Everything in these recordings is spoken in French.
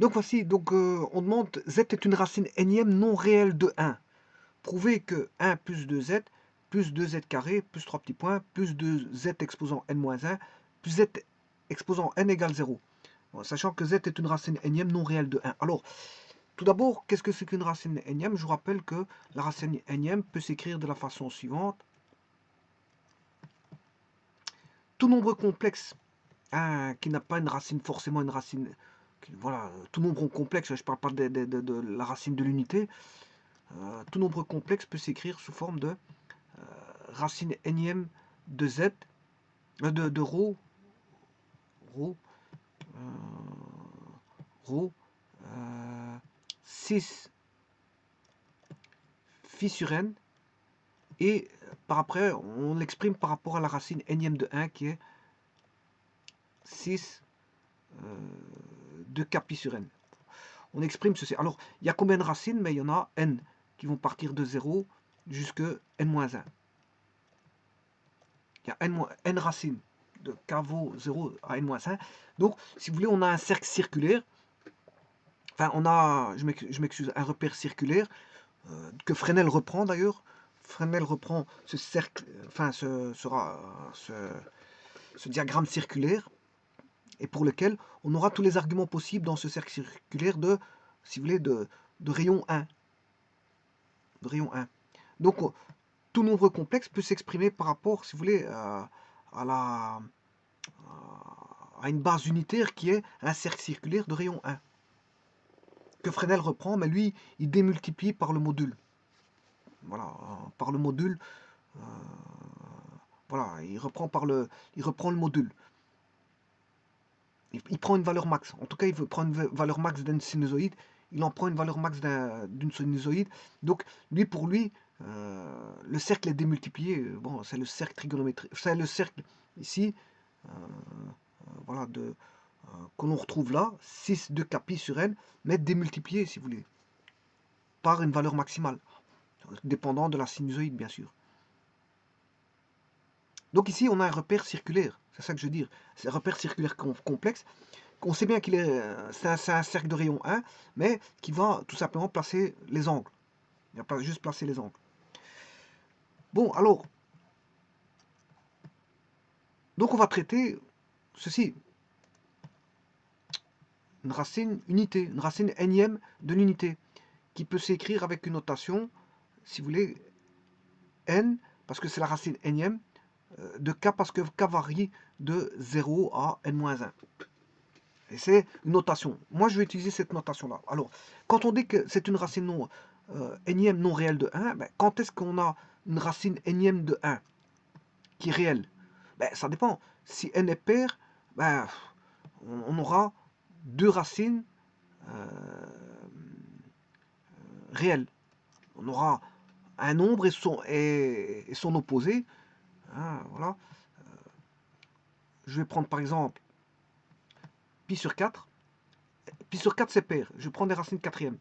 Donc voici, donc on demande z est une racine énième non réelle de 1. Prouvez que 1 plus 2z plus 2z carré plus 3 petits points plus 2z exposant n-1 plus z exposant n égale 0. Bon, sachant que z est une racine énième non réelle de 1. Alors, tout d'abord, qu'est-ce que c'est qu'une racine énième? Je vous rappelle que la racine énième peut s'écrire de la façon suivante. Tout nombre complexe qui n'a pas une racine, forcément une racine, voilà, tout nombre complexe, je ne parle pas de la racine de l'unité, tout nombre complexe peut s'écrire sous forme de racine énième de z, de rho, rho, rho 6 phi sur n, et par après, on l'exprime par rapport à la racine énième de 1 qui est 6 de k pi sur n. On exprime ceci. Alors, il y a combien de racines? Mais il y en a n qui vont partir de 0 jusqu'à n-1. Il y a n racines de k vaut 0 à n-1. Donc, si vous voulez, on a un cercle circulaire. Enfin, on a, je m'excuse, un repère circulaire que Fresnel reprend d'ailleurs. Fresnel reprend ce cercle, enfin, ce diagramme circulaire, et pour lequel on aura tous les arguments possibles dans ce cercle circulaire de, si vous voulez, de rayon 1. De rayon 1. Donc, tout nombre complexe peut s'exprimer par rapport, si vous voulez, à une base unitaire qui est un cercle circulaire de rayon 1. Que Fresnel reprend, mais lui, il démultiplie par le module. Voilà, par le module. Voilà, il reprend le module. Il prend une valeur max. En tout cas, il veut prendre une valeur max d'une sinusoïde. Il en prend une valeur max d'une sinusoïde. Donc, pour lui, le cercle est démultiplié. Bon, c'est le cercle trigonométrique. C'est le cercle ici, voilà, que l'on retrouve là, 6 de k pi sur n, mais démultiplié, si vous voulez, par une valeur maximale, dépendant de la sinusoïde, bien sûr. Donc ici, on a un repère circulaire. C'est ça que je veux dire. C'est un repère circulaire complexe. On sait bien qu'il est, c'est un cercle de rayon 1, mais qui va tout simplement placer les angles. Il va pas juste placer les angles. Bon, alors, donc on va traiter ceci. Une racine unité, une racine énième de l'unité, qui peut s'écrire avec une notation, si vous voulez, n, parce que c'est la racine énième, de k, parce que k varie de 0 à n-1. Et c'est une notation. Moi, je vais utiliser cette notation-là. Alors, quand on dit que c'est une racine non, énième non réelle de 1, ben, quand est-ce qu'on a une racine énième de 1 qui est réelle? Ben, ça dépend. Si n est pair, ben, on aura deux racines réelles. On aura un nombre et son opposé. Hein, voilà. Je vais prendre par exemple pi sur 4. Pi sur 4, c'est pair. Je prends des racines quatrièmes.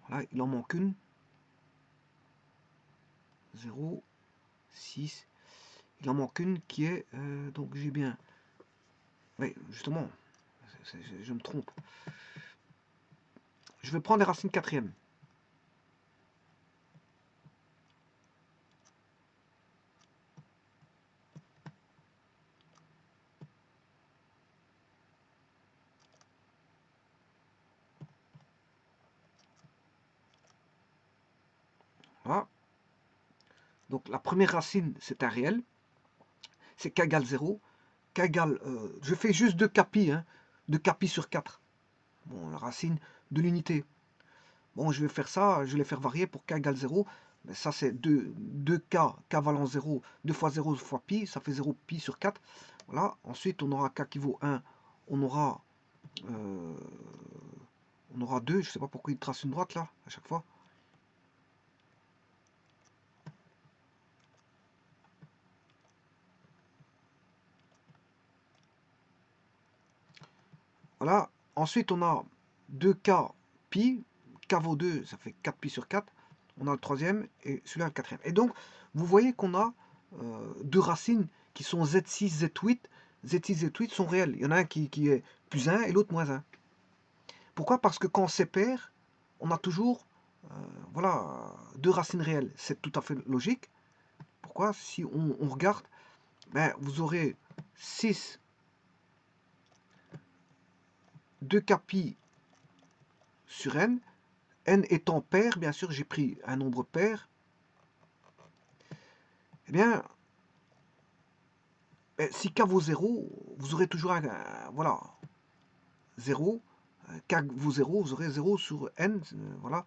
Voilà, il en manque une. 0, 6. Il en manque une qui est... donc j'ai bien... Oui, justement, je me trompe. Je vais prendre les racines quatrièmes. Voilà. Donc la première racine, c'est un réel. C'est k égale 0. K égale... je fais juste 2 kpi, hein, 2 kpi sur 4. Bon, la racine de l'unité. Bon, je vais faire ça, je vais les faire varier pour k égale 0. Mais ça, c'est 2k, k valant 0, 2 fois 0 fois pi, ça fait 0 pi sur 4. Voilà. Ensuite, on aura k qui vaut 1. On aura 2. Je ne sais pas pourquoi il trace une droite là, à chaque fois. Voilà. Ensuite, on a 2k pi, k vaut 2, ça fait 4 pi sur 4. On a le troisième et celui-là le quatrième. Et donc, vous voyez qu'on a deux racines qui sont z6, z8. Z6, Z8 sont réels. Il y en a un qui est plus 1 et l'autre moins 1. Pourquoi? Parce que quand on sépare, on a toujours voilà, deux racines réelles. C'est tout à fait logique. Pourquoi? Si on regarde, ben, vous aurez 6, 2k pi sur n. N étant pair, bien sûr, j'ai pris un nombre pair. Eh bien, si k vaut 0, vous aurez toujours voilà, 0. K vaut 0, vous aurez 0 sur n. Voilà.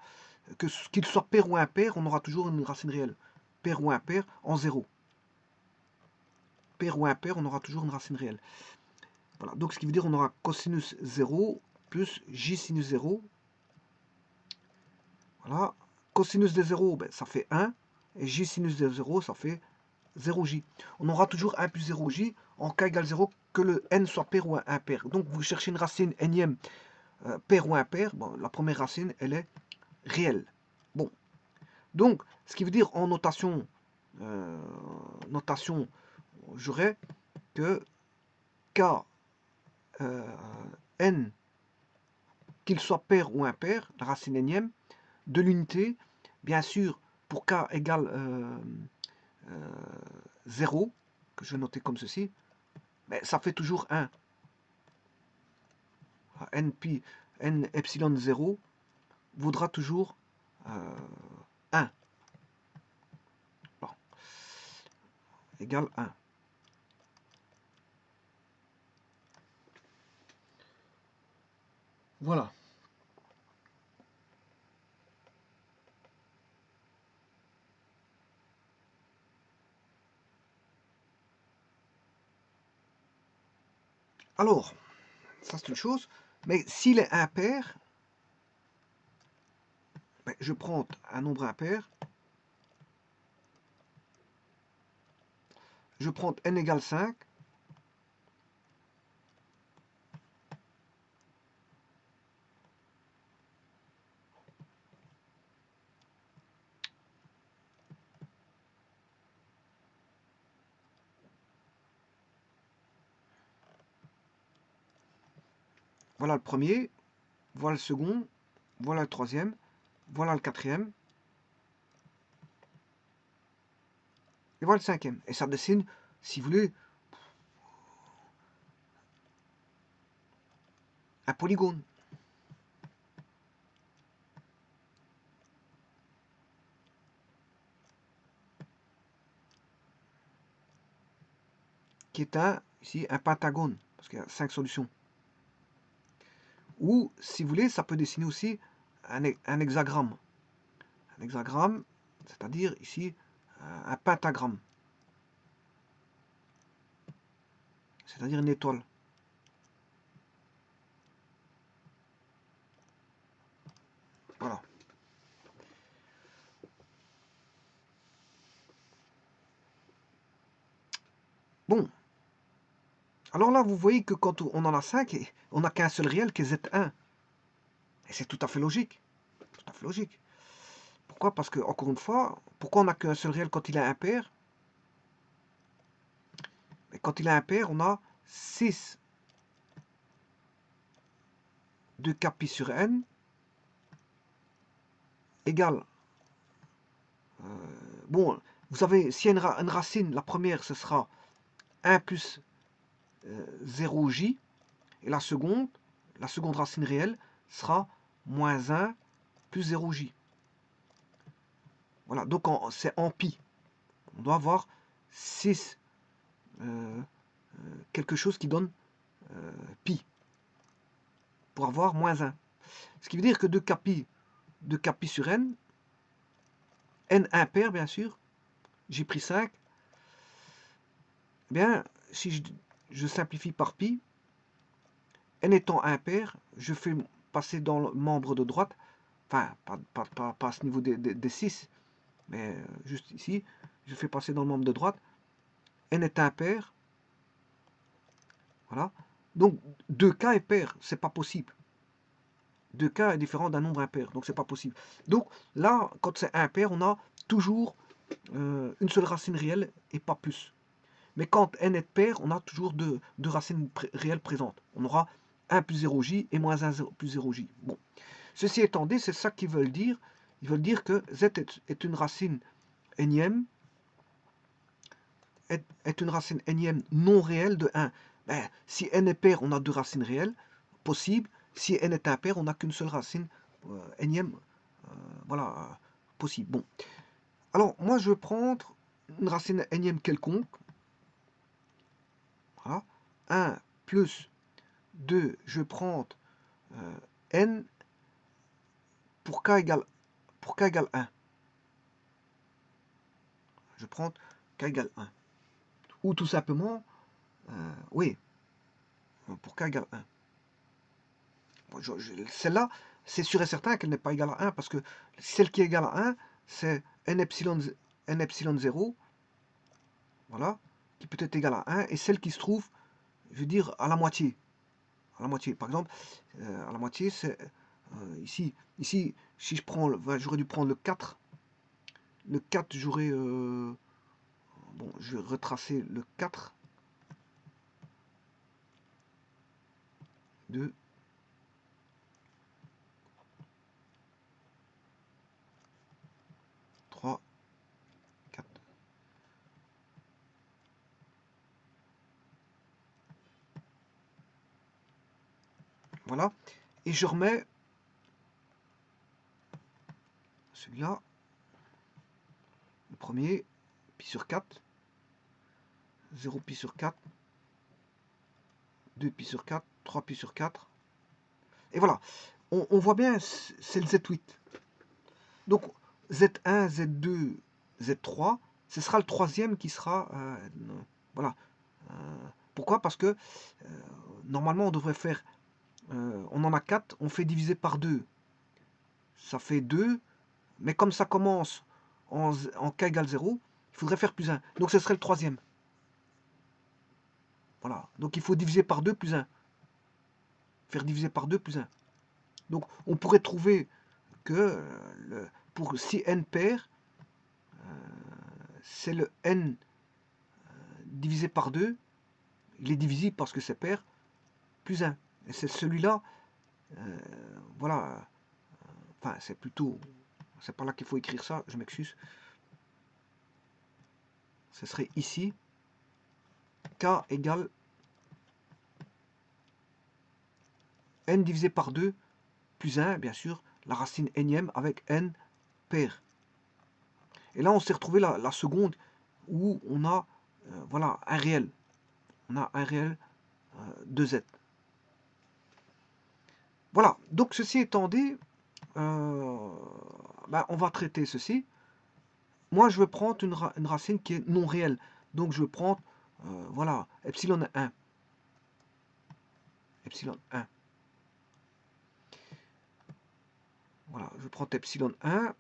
Qu'il soit pair ou impair, on aura toujours une racine réelle. Pair ou impair en 0. Pair ou impair, on aura toujours une racine réelle. Voilà. Donc, ce qui veut dire on aura cosinus 0 plus j sinus 0. Voilà. Cosinus de 0, ben, ça fait 1. Et j sinus de 0, ça fait 0j. On aura toujours 1 plus 0j en k égale 0, que le n soit pair ou impair. Donc, vous cherchez une racine énième pair ou impair. Bon, la première racine, elle est réelle. Bon. Donc, ce qui veut dire en notation, j'aurais que k n, qu'il soit pair ou impair, la racine énième, de l'unité, bien sûr, pour k égale 0, que je vais noter comme ceci, mais ça fait toujours 1. n pi, n epsilon 0 vaudra toujours 1. Bon. Égale 1. Voilà. Alors, ça c'est une chose, mais s'il est impair, ben, je prends un nombre impair, je prends n égale 5, voilà le premier, voilà le second, voilà le troisième, voilà le quatrième, et voilà le cinquième. Et ça dessine, si vous voulez, un polygone. Qui est ici, un pentagone, parce qu'il y a 5 solutions. Ou, si vous voulez, ça peut dessiner aussi un hexagramme. Un hexagramme, c'est-à-dire ici, un pentagramme. C'est-à-dire une étoile. Voilà. Bon. Alors là, vous voyez que quand on en a 5, on n'a qu'un seul réel qui est Z1. Et c'est tout à fait logique. Tout à fait logique. Pourquoi? Parce que, encore une fois, pourquoi on n'a qu'un seul réel quand il est impair? Et quand il est impair, on a 6 de k pi sur n égale. Bon, vous savez, s'il y a une racine, la première, ce sera 1 plus 0j. Et la seconde racine réelle, sera moins 1 plus 0j. Voilà, donc c'est en pi. On doit avoir 6 quelque chose qui donne pi pour avoir moins 1. Ce qui veut dire que 2k pi sur n impair bien sûr, j'ai pris 5. Eh bien, si je simplifie par pi, n étant impair, je fais passer dans le membre de droite, enfin, pas à ce niveau des 6, mais juste ici, je fais passer dans le membre de droite, n est impair, voilà. Donc 2k est pair, c'est pas possible. 2k est différent d'un nombre impair, donc c'est pas possible. Donc là, quand c'est impair, on a toujours une seule racine réelle et pas plus. Mais quand n est pair, on a toujours deux racines réelles présentes. On aura 1 plus 0j et moins 1 plus 0j. Bon. Ceci étant dit, c'est ça qu'ils veulent dire. Ils veulent dire que z est une racine énième, est une racine énième non réelle de 1. Ben, si n est pair, on a deux racines réelles possibles. Si n est impair, on n'a qu'une seule racine énième voilà, possible. Bon. Alors, moi, je vais prendre une racine énième quelconque. Voilà. 1 plus 2, je vais prendre n pour k égale 1. Je prends k égale 1. Ou tout simplement, oui, pour k égale 1. Bon, celle-là, c'est sûr et certain qu'elle n'est pas égale à 1, parce que celle qui est égale à 1, c'est n epsilon 0, voilà, qui peut être égale à 1, et celle qui se trouve, je veux dire, à la moitié. À la moitié, par exemple, à la moitié, c'est ici, si je prends, j'aurais dû prendre le 4. Le 4, j'aurais... bon, je vais retracer le 4. 2. 3. 4. Voilà. Et je remets celui-là. Le premier, pi sur 4. 0 pi sur 4. 2 pi sur 4. 3 pi sur 4. Et voilà. On voit bien, c'est le Z8. Donc, Z1, Z2, Z3, ce sera le troisième qui sera... voilà. Pourquoi? Parce que normalement, on devrait faire... on en a 4, on fait diviser par 2. Ça fait 2. Mais comme ça commence en k égale 0, il faudrait faire plus 1. Donc, ce serait le troisième. Voilà. Donc, il faut diviser par 2 plus 1. Faire diviser par 2 plus 1. Donc, on pourrait trouver que pour si n pair, c'est le n divisé par 2, il est divisible parce que c'est pair, plus 1. Et c'est celui-là, voilà, enfin c'est plutôt, c'est pas là qu'il faut écrire ça, je m'excuse. Ce serait ici, k égale n divisé par 2, plus 1, bien sûr, la racine énième avec n pair. Et là, on s'est retrouvé la seconde où on a voilà, un réel. On a un réel de z. Voilà, donc ceci étant dit, ben, on va traiter ceci. Moi, je vais prendre une racine qui est non réelle. Donc, je vais prendre, voilà, epsilon 1. Epsilon 1. Voilà, je prends epsilon 1.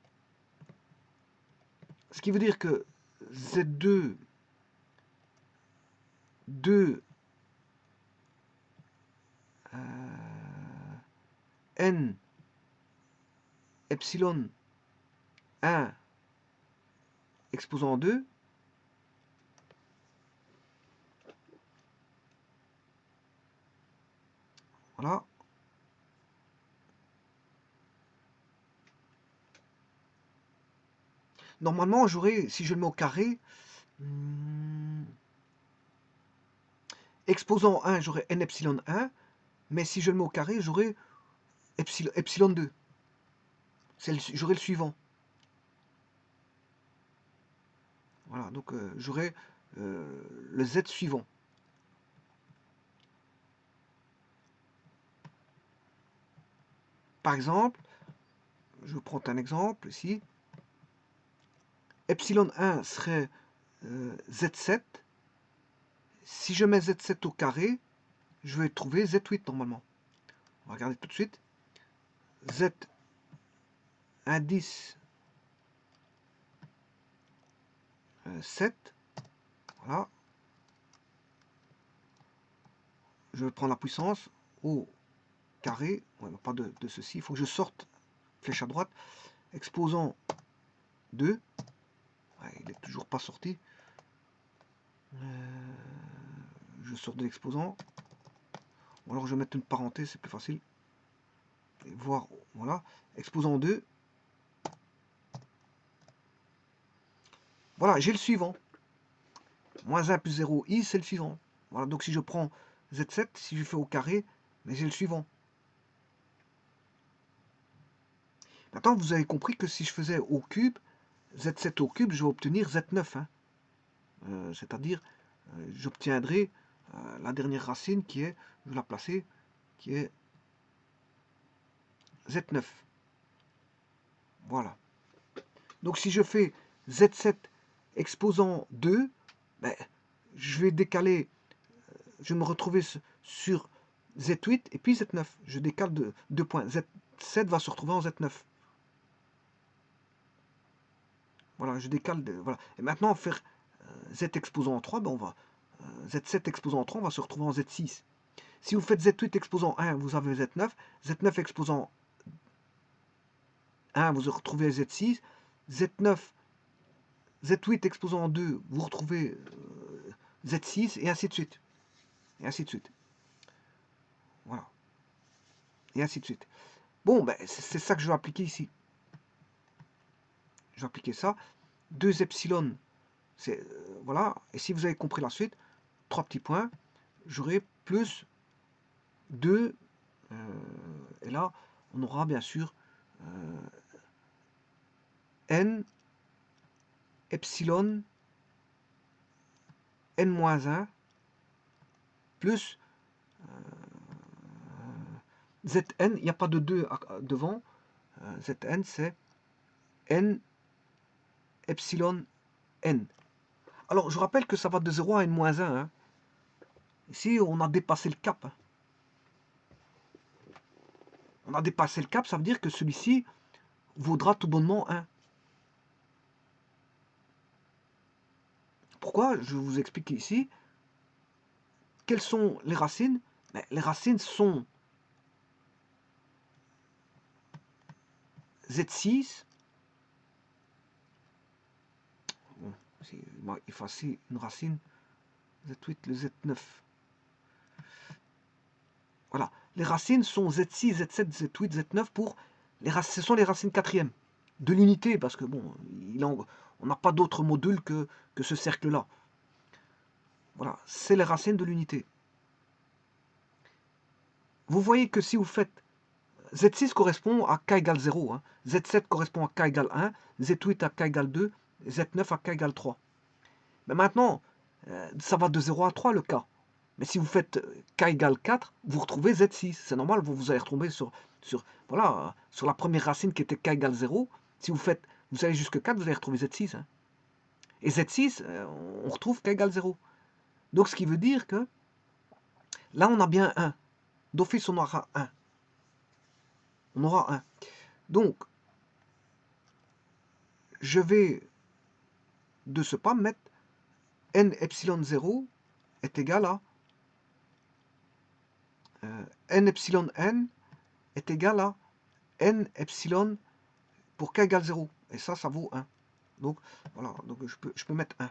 Ce qui veut dire que Z2, 2, N, epsilon 1, exposant 2, voilà. Normalement, j'aurais, si je le mets au carré, exposant 1, j'aurais n epsilon 1, mais si je le mets au carré, j'aurais epsilon 2. J'aurai le suivant. Voilà, donc j'aurai le Z suivant. Par exemple, je prends un exemple ici. Epsilon 1 serait Z7. Si je mets Z7 au carré, je vais trouver Z8 normalement. On va regarder tout de suite. Z indice 7. Voilà. Je vais prendre la puissance au carré, ouais, pas de ceci, il faut que je sorte, flèche à droite, exposant 2, ouais, il n'est toujours pas sorti, je sors de l'exposant, ou alors je vais mettre une parenthèse, c'est plus facile, et voir, voilà, exposant 2, voilà, j'ai le suivant, moins 1 plus 0, i, c'est le suivant, voilà, donc si je prends z7, si je fais au carré, mais j'ai le suivant. Maintenant, vous avez compris que si je faisais au cube, z7 au cube, je vais obtenir z9, hein. C'est-à-dire, j'obtiendrai la dernière racine qui est, je vais la placer, qui est z9. Voilà. Donc si je fais z7 exposant 2, ben, je vais décaler, je vais me retrouver sur z8 et puis z9. Je décale de 2 points. Z7 va se retrouver en z9. Voilà, je décale. Voilà. Et maintenant, faire z exposant 3, ben on va z7 exposant 3, on va se retrouver en z6. Si vous faites z8 exposant 1, vous avez z9. Z9 exposant 1, vous retrouvez z6. Z9, Z8 exposant 2, vous retrouvez Z6, et ainsi de suite. Et ainsi de suite. Voilà. Et ainsi de suite. Bon, ben, c'est ça que je vais appliquer ici. Je vais appliquer ça. 2 epsilon, c'est voilà. Et si vous avez compris la suite, 3 petits points, j'aurai plus 2. Et là, on aura bien sûr n epsilon n-1 plus Zn, il n'y a pas de 2 devant. Zn, c'est n epsilon n. Alors, je rappelle que ça va de 0 à n-1. Hein. Ici, on a dépassé le cap. Hein. On a dépassé le cap, ça veut dire que celui-ci vaudra tout bonnement 1. Pourquoi? Je vous explique ici. Quelles sont les racines? Mais les racines sont Z6. Bon, il m'a effacé une racine. Z8, le Z9. Voilà. Les racines sont Z6, Z7, Z8, Z9 pour... ce sont les racines quatrièmes de l'unité, parce que bon, on n'a pas d'autre module que ce cercle-là. Voilà, c'est les racines de l'unité. Vous voyez que si vous faites Z6 correspond à K égale 0, hein. Z7 correspond à K égale 1, Z8 à K égale 2, Z9 à K égale 3. Mais maintenant, ça va de 0 à 3 le K. Mais si vous faites K égale 4, vous retrouvez Z6. C'est normal, vous allez retomber sur la première racine qui était K égale 0. Si vous allez jusque 4, vous allez retrouver Z6. Hein. Et Z6, on retrouve K égale 0. Donc ce qui veut dire que là, on a bien 1. D'office, on aura 1. On aura 1. Donc, je vais de ce pas mettre n epsilon 0 est égal à n epsilon n est égal à n epsilon pour k égale 0. Et ça vaut 1. Donc, voilà, donc je peux mettre 1.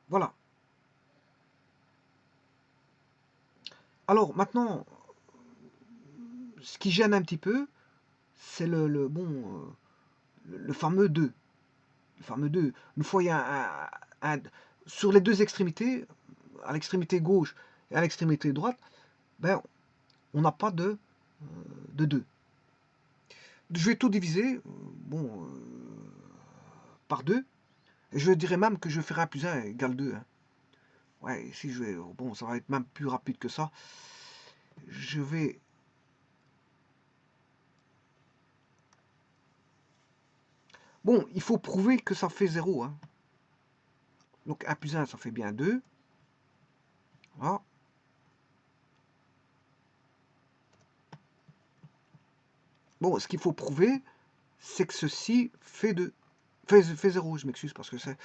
Voilà. Alors, maintenant, ce qui gêne un petit peu, c'est le fameux 2. Le fameux 2. Une fois, il y a sur les deux extrémités, à l'extrémité gauche et à l'extrémité droite, ben, on n'a pas de 2. Je vais tout diviser par 2. Et je dirais même que je ferai 1 plus 1 égale 2. Hein. Ouais, ici, ça va être même plus rapide que ça. Je vais... Bon, il faut prouver que ça fait 0. Hein. Donc 1 plus 1, ça fait bien 2. Voilà. Bon, ce qu'il faut prouver, c'est que ceci fait 2. Fait 0, je m'excuse, parce que c'est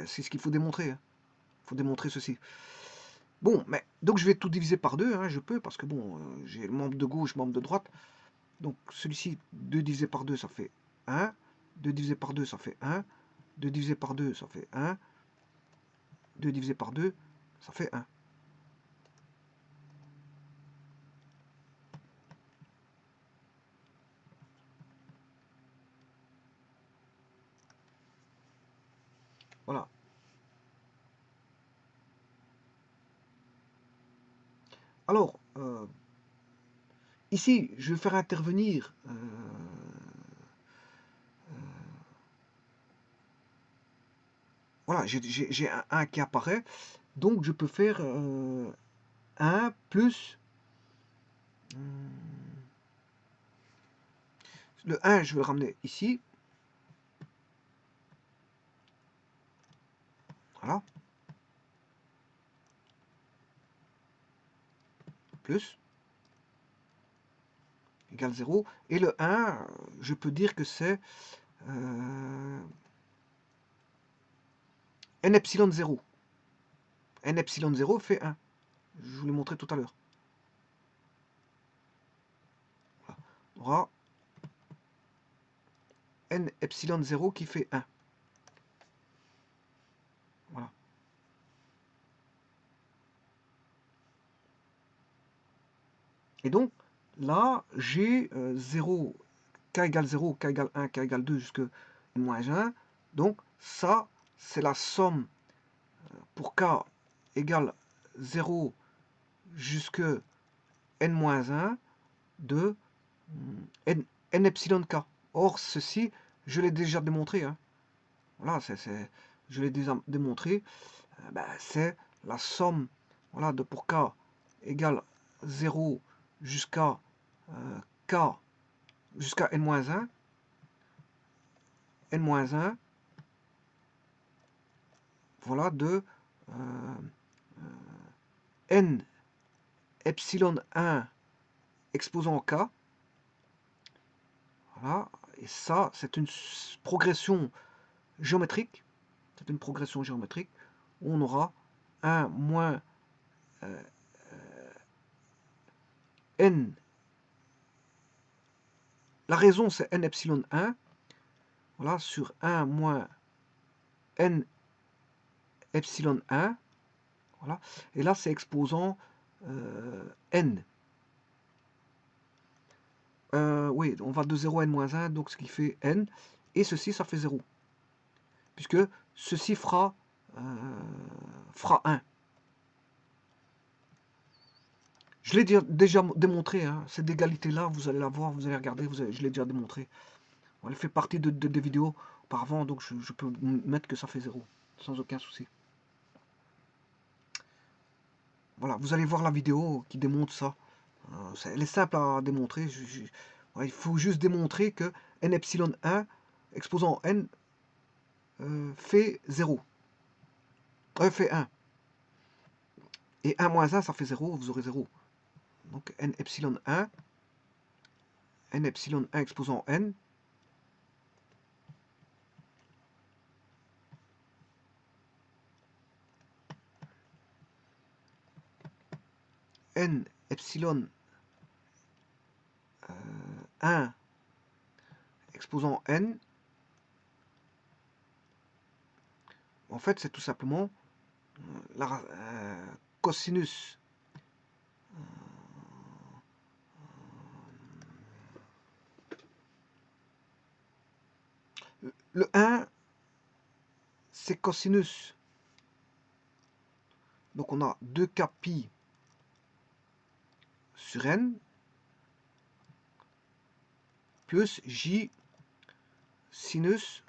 ce qu'il faut démontrer. Hein. Il faut démontrer ceci. Bon, mais donc je vais tout diviser par 2, hein, je peux, parce que bon, j'ai le membre de gauche, membre de droite. Donc celui-ci, 2 divisé par 2, ça fait 1. 2 divisé par 2, ça fait 1. 2 divisé par 2, ça fait 1. 2 divisé par 2, ça fait 1. Voilà. Alors, ici, je vais faire intervenir voilà, j'ai un 1 qui apparaît, donc je peux faire 1 plus le 1, je vais le ramener ici. Voilà. Plus égale 0. Et le 1, je peux dire que c'est n epsilon 0. N epsilon 0 fait 1. Je vous l'ai montré tout à l'heure. Voilà. On aura n epsilon 0 qui fait 1. Voilà. Et donc, là, j'ai 0, k égale 0, k égale 1, k égale 2 jusqu'à moins 1. Donc, ça, c'est la somme pour k égale 0 jusqu'à n-1 de n epsilon k. Or, ceci, je l'ai déjà démontré. Hein. Voilà, je l'ai déjà démontré. C'est la somme voilà, de pour k égale 0 jusqu'à k jusqu'à n-1. N-1, voilà, de n epsilon 1 exposant k. Voilà, et ça, c'est une progression géométrique. C'est une progression géométrique où on aura 1 moins n. La raison, c'est n epsilon 1. Voilà, sur 1 moins n epsilon 1. Voilà. Et là, c'est exposant n. Oui, on va de 0 à n-1, donc ce qui fait n. Et ceci, ça fait 0. Puisque ceci fera 1. Je l'ai déjà démontré, hein, cette égalité-là, vous allez la voir, vous allez regarder, je l'ai déjà démontré. Elle fait partie de des vidéos auparavant, donc je peux mettre que ça fait 0, sans aucun souci. Voilà, vous allez voir la vidéo qui démontre ça. Elle est simple à démontrer. Il faut juste démontrer que n epsilon 1 exposant n fait 0. Fait 1. Et 1 moins 1, ça fait 0, vous aurez 0. Donc n epsilon 1 exposant n, n epsilon 1 exposant n, en fait c'est tout simplement la cosinus le 1 c'est cosinus, donc on a 2k pi sur n plus j sinus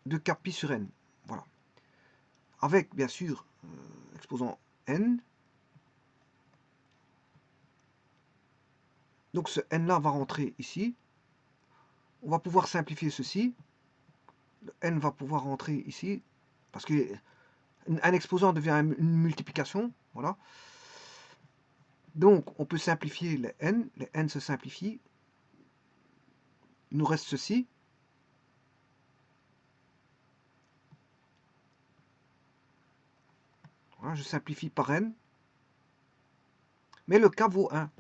de k pi sur n, voilà, avec bien sûr exposant n. Donc ce n là va rentrer ici. On va pouvoir simplifier ceci. Le n va pouvoir rentrer ici, parce que un exposant devient une multiplication, voilà. Donc, on peut simplifier les n se simplifient. Il nous reste ceci. Voilà, je simplifie par n. Mais le k vaut 1.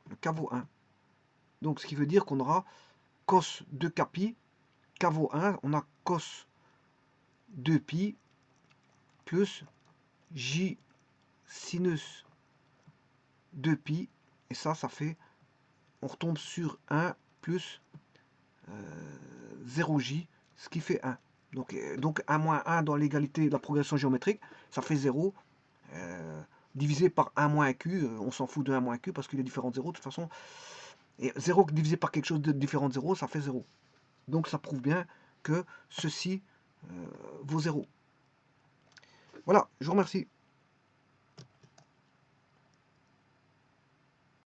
Le k vaut 1. Donc, ce qui veut dire qu'on aura cos 2k pi, k vaut 1, on a cos 2pi plus j sinus 2pi. Et ça fait, on retombe sur 1 plus 0j, ce qui fait 1. Donc 1 moins 1 dans l'égalité de la progression géométrique, ça fait 0. Divisé par 1 moins q, on s'en fout de 1 moins q parce qu'il est différent de 0 de toute façon. Et 0 divisé par quelque chose de différent de 0, ça fait 0. Donc ça prouve bien que ceci vaut 0. Voilà, je vous remercie.